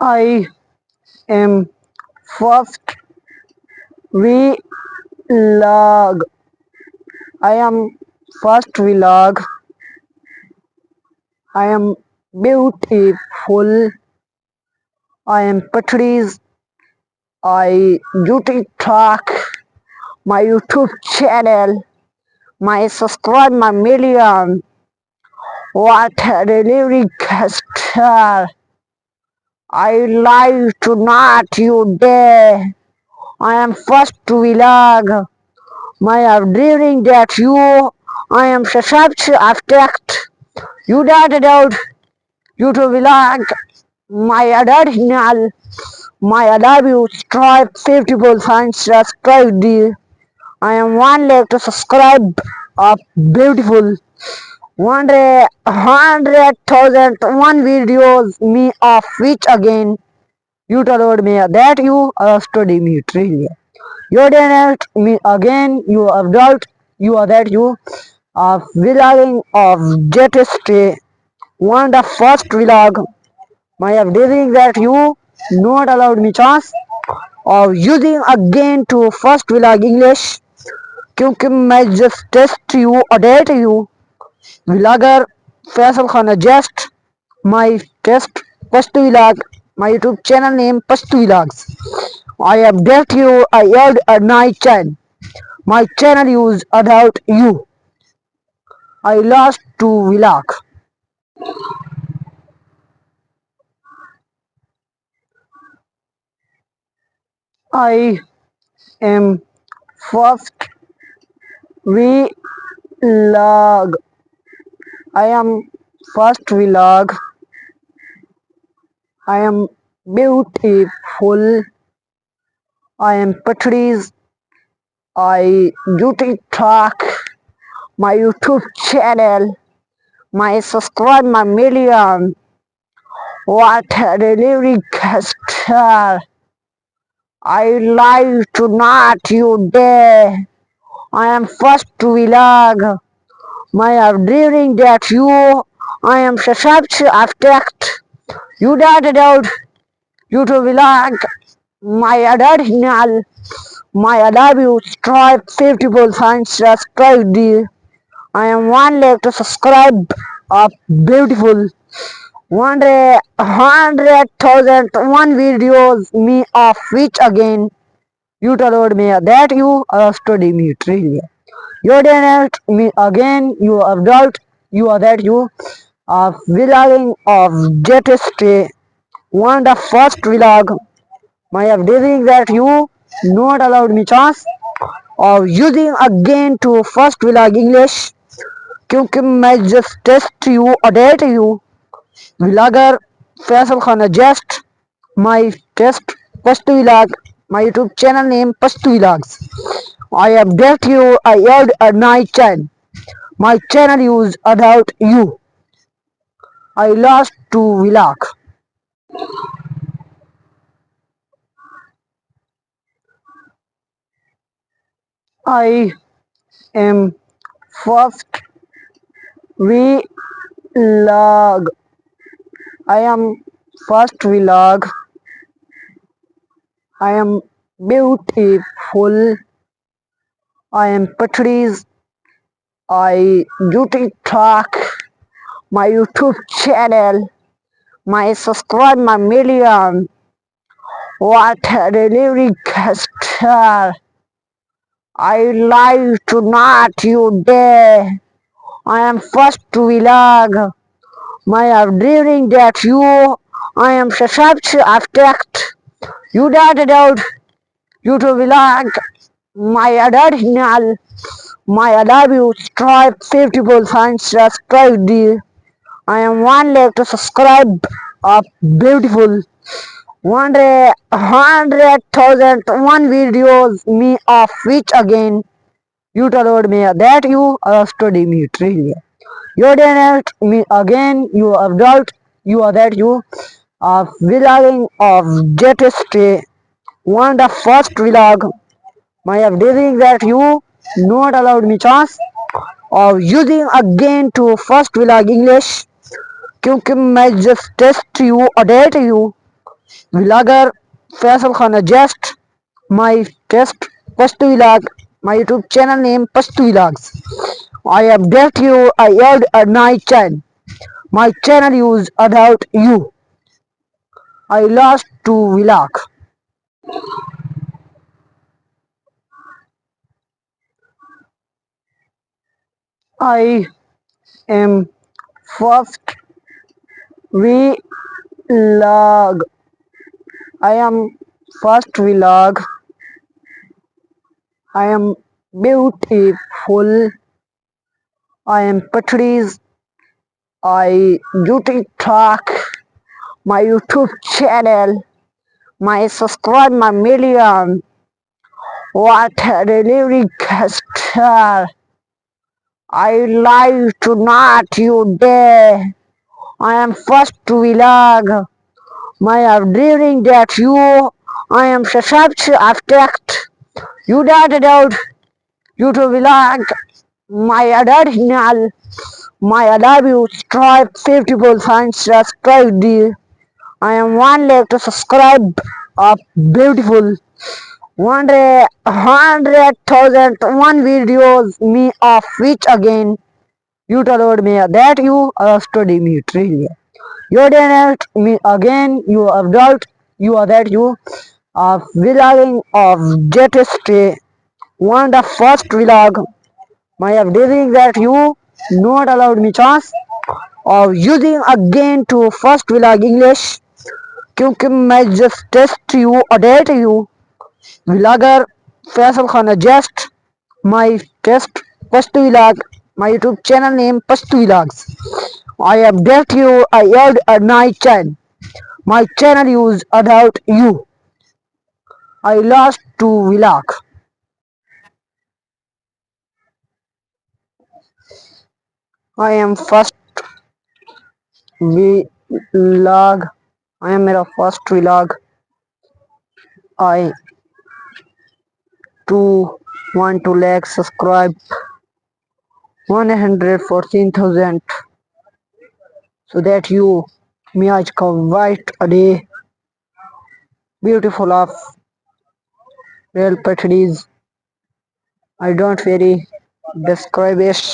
I am first villag. I am first villag. I am beautiful. I am Patrice. I YouTube track my YouTube channel. My subscribe my million. What a delivery star. I live tonight you day. I am first villag. My during that you I am subscribed affect you that out you to villag my original my love you subscribe 50% subscribe the I am one like to subscribe a beautiful 100,000 one videos me of which again you told me that you are study me really. You didn't me again, you adult, you are that you are vlogging of Jetstay. One the first vlog, my updating that you not allowed me chance of using again to first vlog English क्योंकि मैं just test you update you vlogger Faisal खाना just my test first vlog my YouTube channel name first vlogs I update you I add a night channel my channel use about you I lost to vlog I am first vlog I am first vlog I am beautiful I am Patrice I YouTube track my YouTube channel my subscribe my million what a delivery star I live tonight you day I am first vlog my during that you I am subscribed affect you that out you to vlog my original my love you subscribe 50% subscribe the I am one like to subscribe a beautiful 100,000 one videos me of which again you told me that you are study me really. You didn't me again you adult you are that you are vlogging of Jetstay. One the first vlog my updating that you not allowed me chance of using again to first vlog English क्योंकि मैं just test you update you vlogger Faisal खाना just my test first vlog my YouTube channel name first vlogs I update you I add a night channel my channel use about you I lost to vlog I am first vlog I am first vlog I am beautiful I am Patrice I YouTube track my YouTube channel my subscribe my million what a delivery star I live tonight you day I am first vlog my during that you I am subscribed affect you that out you to vlog my original my love you subscribe 50% subscribe the I am one like to subscribe a beautiful 100,000 one videos me of which again you told me that you are study me really. You didn't me again you adult you are that you are vlogging of Jetstay. One the first vlog my updating that you not allowed me chance of using again to first vlog English क्योंकि मैं just test you update you Vlogger Faisal Khan adjust my test first vlog, my YouTube channel name first vlogs. I update you, I add a night channel. My channel use adult you. I lost to vlog. I am first vlog. I am first vlog. I am beautiful. I am Patrice. I YouTube talk. My YouTube channel. My subscribe my million. What a delivery star. I live tonight you day. I am first vlog. My during that you I am subscribed I've text. You doubt YouTube vlog. My original. My love you subscribe 50% subscribe the I am one left to subscribe a beautiful 100,000 one videos me of which again you told me that you study me really. You didn't me again you adult you are that you are vlogging of jet one the first vlog my updating that you not allowed me chance of using again to first vlog English क्योंकि मैं just test you update you vlogger Faisal Khan just my test first vlog my YouTube channel name first vlogs I update you I add a night channel my channel use adult you I lost to vlog I am first vlog I am मेरा first vlog I too want to like subscribe 114,000 so that you me आज का white a day beautiful of real Patrice I don't very describe it